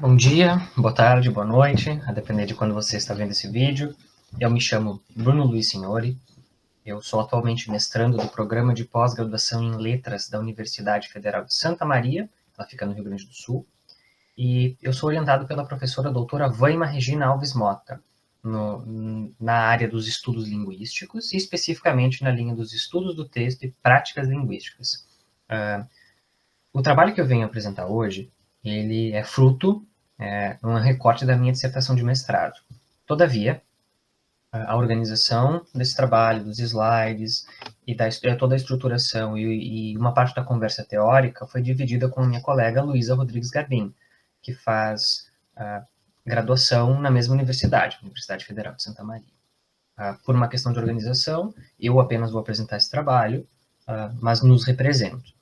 Bom dia, boa tarde, boa noite, a depender de quando você está vendo esse vídeo. Eu me chamo Bruno Luiz Signori, eu sou atualmente mestrando do programa de pós-graduação em Letras da Universidade Federal de Santa Maria, ela fica no Rio Grande do Sul, e eu sou orientado pela professora doutora Vaima Regina Alves Mota, na área dos estudos linguísticos, e especificamente na linha dos estudos do texto e práticas linguísticas. O trabalho que eu venho apresentar hoje, ele é fruto um recorte da minha dissertação de mestrado. Todavia, a organização desse trabalho, dos slides e toda a estruturação e uma parte da conversa teórica foi dividida com a minha colega Luísa Rodrigues Garbim, que faz graduação na mesma universidade, Universidade Federal de Santa Maria. Por uma questão de organização, eu apenas vou apresentar esse trabalho, mas nos represento.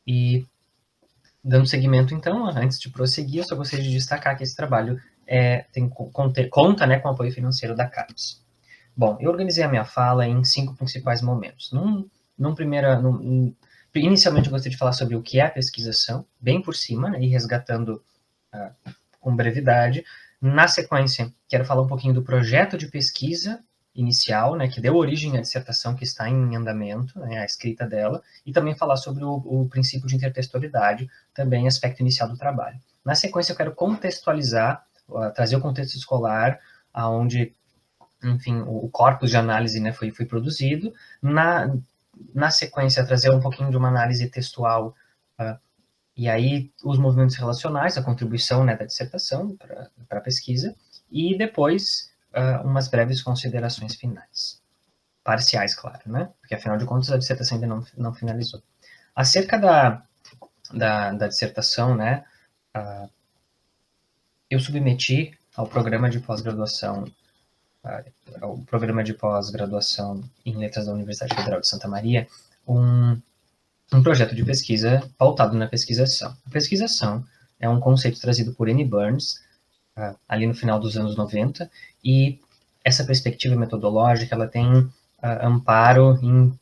E dando seguimento, então, antes de prosseguir, eu só gostaria de destacar que esse trabalho conta com o apoio financeiro da CAPES. Bom, eu organizei a minha fala em 5 principais momentos. Inicialmente, eu gostaria de falar sobre o que é a pesquisação, bem por cima, né, e resgatando com brevidade. Na sequência, quero falar um pouquinho do projeto de pesquisa inicial, né, que deu origem à dissertação que está em andamento, né, a escrita dela, e também falar sobre o princípio de intertextualidade, também aspecto inicial do trabalho. Na sequência, eu quero contextualizar, trazer o contexto escolar, aonde, enfim, o corpus de análise, né, foi produzido. Na sequência, trazer um pouquinho de uma análise textual, e aí os movimentos relacionais, a contribuição, né, da dissertação para a pesquisa, e depois umas breves considerações finais. Parciais, claro, né? Porque, afinal de contas, a dissertação ainda não finalizou. Acerca da dissertação, né, eu submeti ao programa de pós-graduação em Letras da Universidade Federal de Santa Maria, um projeto de pesquisa pautado na pesquisação. A pesquisação é um conceito trazido por N. Burns, ali no final dos anos 90, e essa perspectiva metodológica, ela tem amparo em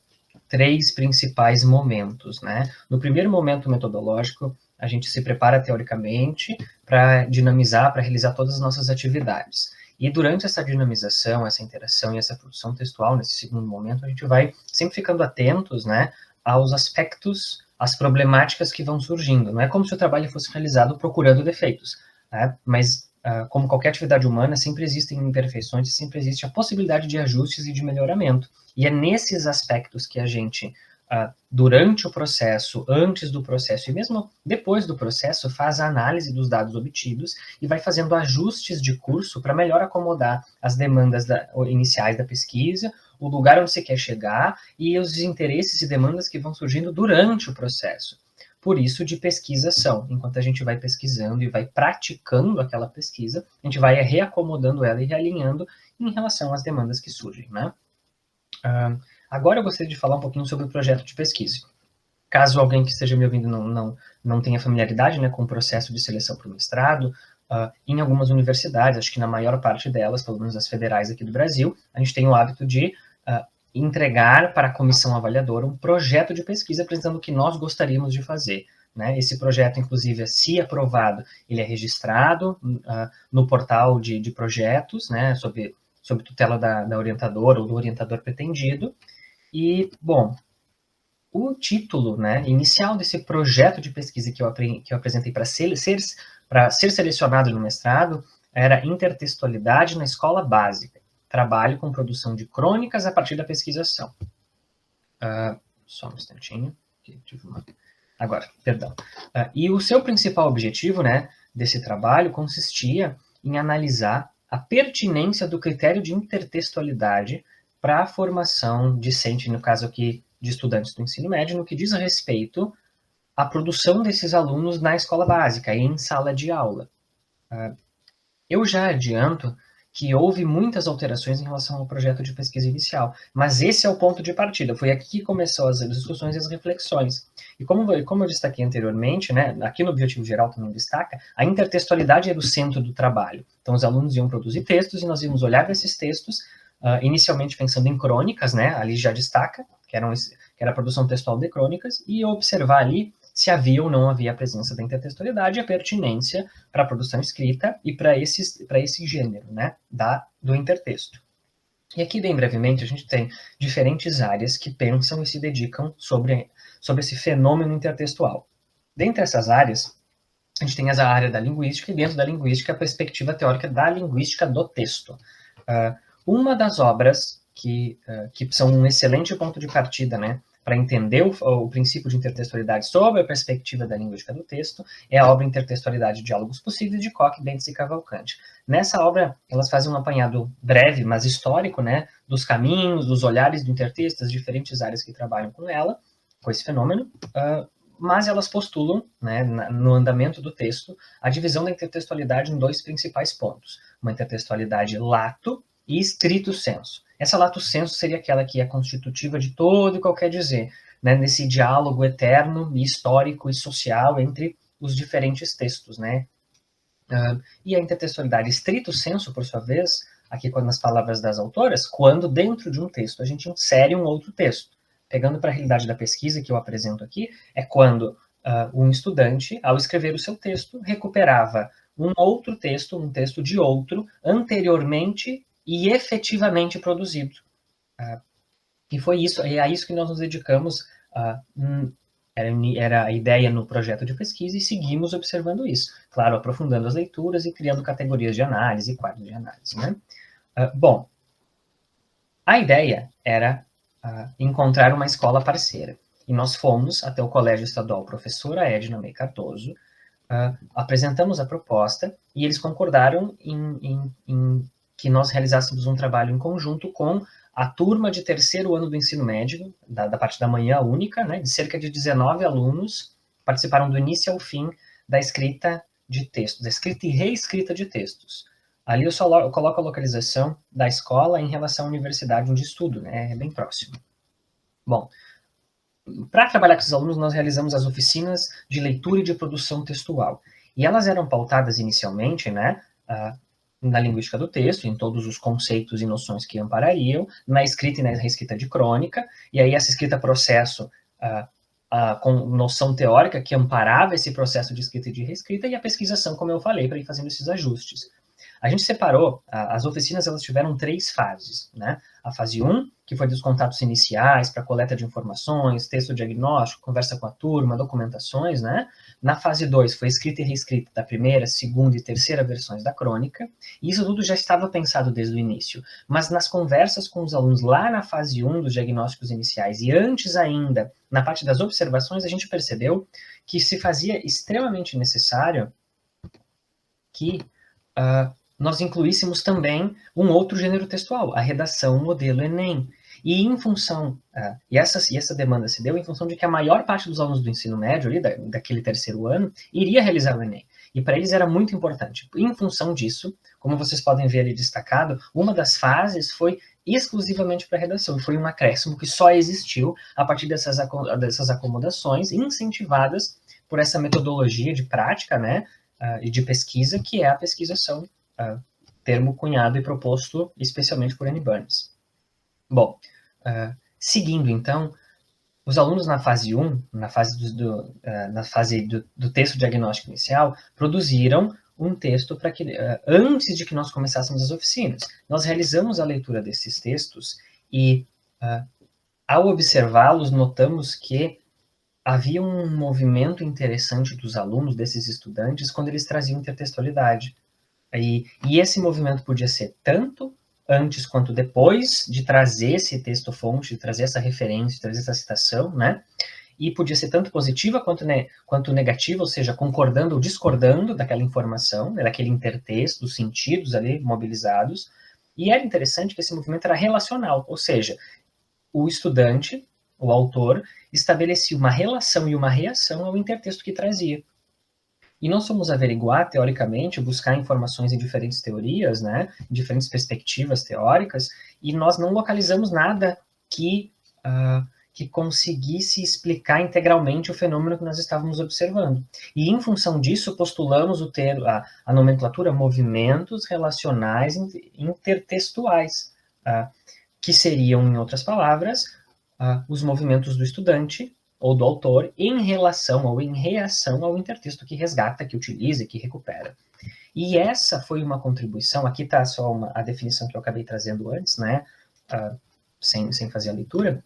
3 principais momentos, né? No primeiro momento metodológico, a gente se prepara teoricamente para dinamizar, para realizar todas as nossas atividades. E durante essa dinamização, essa interação e essa produção textual, nesse segundo momento, a gente vai sempre ficando atentos, né, aos aspectos, às problemáticas que vão surgindo. Não é como se o trabalho fosse realizado procurando defeitos, né? Mas como qualquer atividade humana, sempre existem imperfeições e sempre existe a possibilidade de ajustes e de melhoramento. E é nesses aspectos que a gente, durante o processo, antes do processo e mesmo depois do processo, faz a análise dos dados obtidos e vai fazendo ajustes de curso para melhor acomodar as demandas iniciais da pesquisa, o lugar onde você quer chegar e os interesses e demandas que vão surgindo durante o processo. Por isso, de pesquisação. Enquanto a gente vai pesquisando e vai praticando aquela pesquisa, a gente vai reacomodando ela e realinhando em relação às demandas que surgem, né? Agora eu gostaria de falar um pouquinho sobre o projeto de pesquisa. Caso alguém que esteja me ouvindo não tenha familiaridade, né, com o processo de seleção para o mestrado, em algumas universidades, acho que na maior parte delas, pelo menos as federais aqui do Brasil, a gente tem o hábito de entregar para a comissão avaliadora um projeto de pesquisa apresentando o que nós gostaríamos de fazer, né? Esse projeto, inclusive, se aprovado, ele é registrado no portal de projetos, né, sob tutela da orientadora ou do orientador pretendido. E, bom, o título, né, inicial desse projeto de pesquisa que eu apresentei para ser selecionado no mestrado era Intertextualidade na Escola Básica. Trabalho com produção de crônicas a partir da pesquisação. Só um instantinho. Agora, perdão. E o seu principal objetivo, né, desse trabalho consistia em analisar a pertinência do critério de intertextualidade para a formação discente, no caso aqui de estudantes do ensino médio, no que diz respeito à produção desses alunos na escola básica e em sala de aula. Eu já adianto que houve muitas alterações em relação ao projeto de pesquisa inicial, mas esse é o ponto de partida, foi aqui que começou as discussões e as reflexões. E como eu destaquei anteriormente, né, aqui no Objetivo Geral também destaca, a intertextualidade era o centro do trabalho. Então os alunos iam produzir textos e nós íamos olhar para esses textos, inicialmente pensando em crônicas, né, ali já destaca, que era a produção textual de crônicas, e observar ali se havia ou não havia a presença da intertextualidade e a pertinência para a produção escrita e para esse gênero, né, do intertexto. E aqui, bem brevemente, a gente tem diferentes áreas que pensam e se dedicam sobre esse fenômeno intertextual. Dentre essas áreas, a gente tem a área da linguística, e dentro da linguística, a perspectiva teórica da linguística do texto. Uma das obras que são um excelente ponto de partida, né, para entender o princípio de intertextualidade sob a perspectiva da linguística do texto, é a obra Intertextualidade de Diálogos Possíveis, de Koch, Bentes e Cavalcanti. Nessa obra, elas fazem um apanhado breve, mas histórico, né, dos caminhos, dos olhares do intertexto, das diferentes áreas que trabalham com esse fenômeno, mas elas postulam, né, no andamento do texto, a divisão da intertextualidade em dois principais pontos: uma intertextualidade lato e estrito sensu. Essa lato sensu seria aquela que é constitutiva de todo e qualquer dizer, né, nesse diálogo eterno e histórico e social entre os diferentes textos, né? E a intertextualidade estrito sensu, por sua vez, aqui nas palavras das autoras, quando dentro de um texto a gente insere um outro texto. Pegando para a realidade da pesquisa que eu apresento aqui, é quando um estudante, ao escrever o seu texto, recuperava um outro texto, um texto de outro, anteriormente e efetivamente produzido. E foi isso, é a isso que nós nos dedicamos, era a ideia no projeto de pesquisa, e seguimos observando isso. Claro, aprofundando as leituras e criando categorias de análise e quadros de análise, né? Bom, a ideia era encontrar uma escola parceira. E nós fomos até o Colégio Estadual Professora Edna May Cardoso, apresentamos a proposta e eles concordaram em que nós realizássemos um trabalho em conjunto com a turma de terceiro ano do ensino médio, da parte da manhã única, né, de cerca de 19 alunos, participaram do início ao fim da escrita de textos, da escrita e reescrita de textos. Ali eu coloco a localização da escola em relação à universidade onde estudo, né, é bem próximo. Bom, para trabalhar com esses alunos, nós realizamos as oficinas de leitura e de produção textual. E elas eram pautadas inicialmente, né, na linguística do texto, em todos os conceitos e noções que amparariam, na escrita e na reescrita de crônica, e aí essa escrita-processo com noção teórica que amparava esse processo de escrita e de reescrita, e a pesquisação, como eu falei, para ir fazendo esses ajustes. A gente separou, as oficinas elas tiveram 3 fases, né? A fase 1, que foi dos contatos iniciais para coleta de informações, texto diagnóstico, conversa com a turma, documentações, né? Na fase 2 foi escrita e reescrita da primeira, segunda e terceira versões da crônica, e isso tudo já estava pensado desde o início. Mas nas conversas com os alunos lá na fase 1 dos diagnósticos iniciais e antes ainda, na parte das observações, a gente percebeu que se fazia extremamente necessário que nós incluíssemos também um outro gênero textual, a redação modelo Enem. E em função, e essa demanda se deu em função de que a maior parte dos alunos do ensino médio, ali, daquele terceiro ano, iria realizar o Enem. E para eles era muito importante. Em função disso, como vocês podem ver ali destacado, uma das fases foi exclusivamente para redação. Foi um acréscimo que só existiu a partir dessas acomodações incentivadas por essa metodologia de prática, né, e de pesquisa, que é a pesquisação, termo cunhado e proposto especialmente por Annie Burns. Bom, seguindo então, os alunos na fase 1, na fase do texto diagnóstico inicial, produziram um texto para que, antes de que nós começássemos as oficinas, nós realizamos a leitura desses textos e, ao observá-los, notamos que havia um movimento interessante dos alunos, desses estudantes, quando eles traziam intertextualidade. E esse movimento podia ser tanto antes quanto depois de trazer esse texto-fonte, de trazer essa referência, de trazer essa citação, né? E podia ser tanto positiva quanto negativa, ou seja, concordando ou discordando daquela informação, daquele intertexto, dos sentidos ali mobilizados. E era interessante que esse movimento era relacional, ou seja, o estudante, o autor, estabelecia uma relação e uma reação ao intertexto que trazia. E nós fomos averiguar, teoricamente, buscar informações em diferentes teorias, né, em diferentes perspectivas teóricas, e nós não localizamos nada que conseguisse explicar integralmente o fenômeno que nós estávamos observando. E, em função disso, postulamos a nomenclatura movimentos relacionais intertextuais, que seriam, em outras palavras, os movimentos do estudante, ou do autor em relação ou em reação ao intertexto que resgata, que utiliza e que recupera. E essa foi uma contribuição, aqui está só a definição que eu acabei trazendo antes, né, sem fazer a leitura,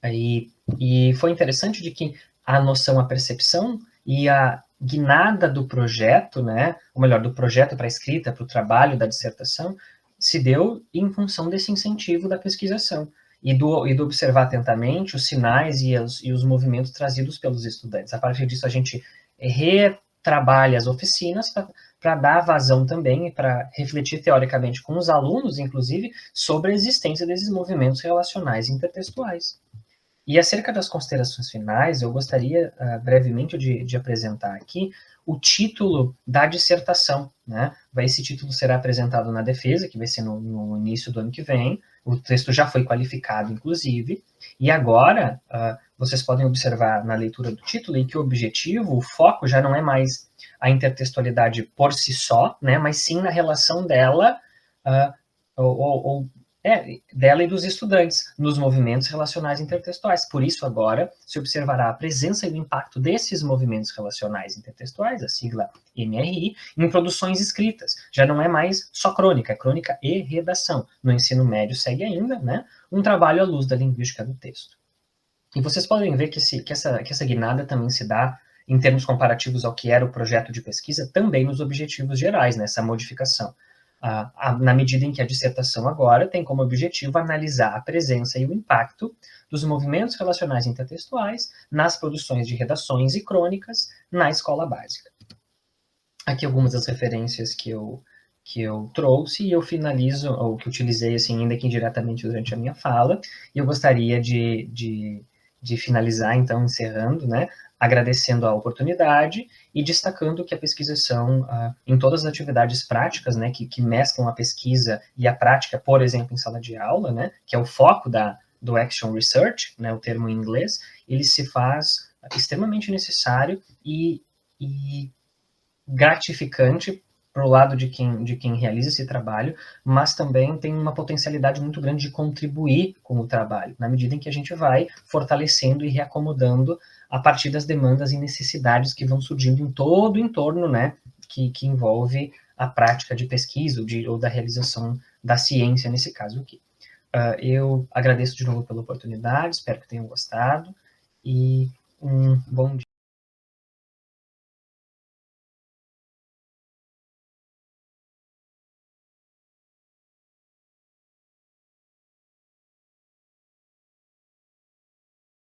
e foi interessante de que a noção, a percepção e a guinada do projeto, né, ou melhor, do projeto para a escrita, para o trabalho da dissertação, se deu em função desse incentivo da pesquisação e do observar atentamente os sinais e os movimentos trazidos pelos estudantes. A partir disso, a gente retrabalha as oficinas para dar vazão também e para refletir teoricamente com os alunos, inclusive, sobre a existência desses movimentos relacionais intertextuais. E acerca das considerações finais, eu gostaria brevemente de apresentar aqui o título da dissertação, né? Esse título será apresentado na defesa, que vai ser no início do ano que vem. O texto já foi qualificado, inclusive, e agora vocês podem observar na leitura do título em que o objetivo, o foco já não é mais a intertextualidade por si só, né? Mas sim na relação dela dela e dos estudantes nos movimentos relacionais intertextuais. Por isso, agora, se observará a presença e o impacto desses movimentos relacionais intertextuais, a sigla MRI, em produções escritas. Já não é mais só crônica, é crônica e redação. No ensino médio segue ainda, né, um trabalho à luz da linguística do texto. E vocês podem ver que essa guinada também se dá em termos comparativos ao que era o projeto de pesquisa, também nos objetivos gerais, nessa modificação. Na medida em que a dissertação agora tem como objetivo analisar a presença e o impacto dos movimentos relacionais intertextuais nas produções de redações e crônicas na escola básica. Aqui algumas das referências que eu trouxe e eu finalizo, ou que utilizei, assim, ainda que indiretamente durante a minha fala, e eu gostaria de finalizar, então, encerrando, né, agradecendo a oportunidade e destacando que a pesquisação, em todas as atividades práticas, né, que mesclam a pesquisa e a prática, por exemplo, em sala de aula, né, que é o foco do Action Research, né, o termo em inglês, ele se faz extremamente necessário e gratificante para o lado de quem realiza esse trabalho, mas também tem uma potencialidade muito grande de contribuir com o trabalho, na medida em que a gente vai fortalecendo e reacomodando a partir das demandas e necessidades que vão surgindo em todo o entorno, né, que envolve a prática de pesquisa ou da realização da ciência, nesse caso aqui. Eu agradeço de novo pela oportunidade, espero que tenham gostado, e